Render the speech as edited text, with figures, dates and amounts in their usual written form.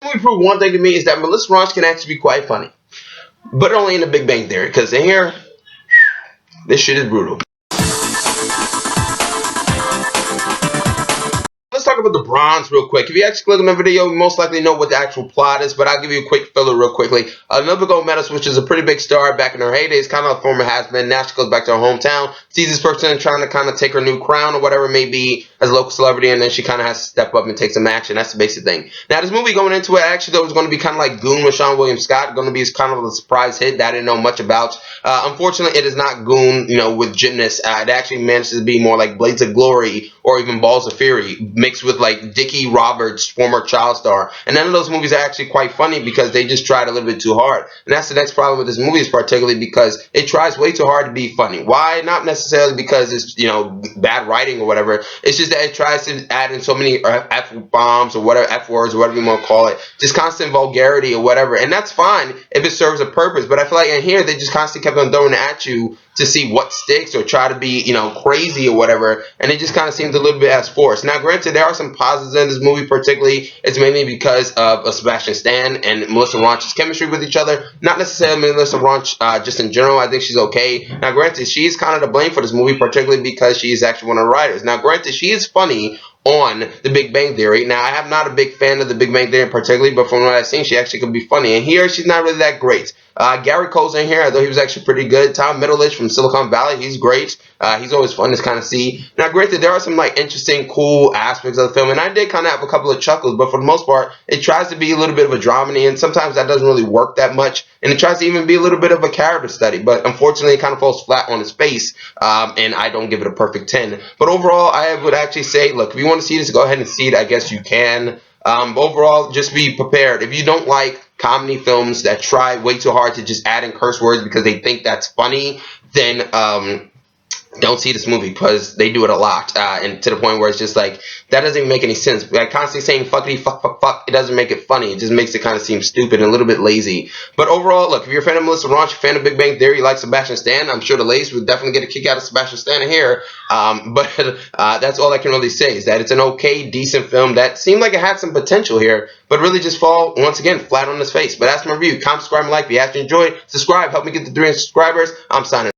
Movie proved one thing to me is that Melissa Ranch can actually be quite funny, but only in The Big Bang Theory. Because in here, this shit is brutal. Let's talk about the Bronze real quick. If you actually click on the video, you most likely know what the actual plot is, but I'll give you a quick filler real quickly. Nubia Gold-Medalist, which is a pretty big star back in her heydays, kind of a former has-been. Now she goes back to her hometown, sees this person trying to kind of take her new crown or whatever it may be as a local celebrity, and then she kind of has to step up and take some action. That's the basic thing. Now, this movie going into it, I actually thought it was going to be kind of like Goon with Seann William Scott, going to be kind of a surprise hit that I didn't know much about. Unfortunately, it is not Goon, with gymnasts. It actually manages to be more like Blades of Glory or even Balls of Fury, mixed with like Dickie Roberts, former child star. And none of those movies are actually quite funny because they just tried a little bit too hard. And that's the next problem with this movie, is particularly because it tries way too hard to be funny. Why? Not necessarily because it's, bad writing or whatever. It's just that it tries to add in so many F-bombs or whatever, F-words or whatever you want to call it. Just constant vulgarity or whatever. And that's fine if it serves a purpose. But I feel like in here, they just constantly kept on throwing it at you to see what sticks or try to be, crazy or whatever. And it just kind of seems a little bit as forced. Now, granted, there are some positives in this movie, particularly. It's mainly because of Sebastian Stan and Melissa Ranch's chemistry with each other. Not necessarily Melissa Ranch just in general. I think she's okay. Now, granted, she's kind of to blame for this movie, particularly because she is actually one of the writers. Now, granted, she is funny on The Big Bang Theory. Now, I am not a big fan of The Big Bang Theory particularly, but from what I've seen, she actually could be funny. And here, she's not really that great. Gary Cole's in here. I thought he was actually pretty good. Tom Middleditch from Silicon Valley, he's great. He's always fun to kind of see. Now, granted, there are some interesting, cool aspects of the film, and I did kind of have a couple of chuckles, but for the most part, it tries to be a little bit of a dramedy, and sometimes that doesn't really work that much, and it tries to even be a little bit of a character study, but unfortunately, it kind of falls flat on its face, and I don't give it a perfect 10. But overall, I would actually say, look, if you want to see this, go ahead and see it. I guess you can. Overall, just be prepared. If you don't like comedy films that try way too hard to just add in curse words because they think that's funny, then don't see this movie, because they do it a lot, and to the point where it's just like, that doesn't even make any sense. Like, constantly saying fuckity fuck fuck fuck, it doesn't make it funny. It just makes it kind of seem stupid and a little bit lazy. But overall, look, if you're a fan of Melissa Ranch, you're a fan of Big Bang Theory, you like Sebastian Stan, I'm sure the ladies would definitely get a kick out of Sebastian Stan here. But that's all I can really say, is that it's an okay, decent film that seemed like it had some potential here, but really just fall, once again, flat on its face. But that's my review. Comment, subscribe, and like. If you actually enjoyed, subscribe. Help me get to 300 subscribers. I'm signing.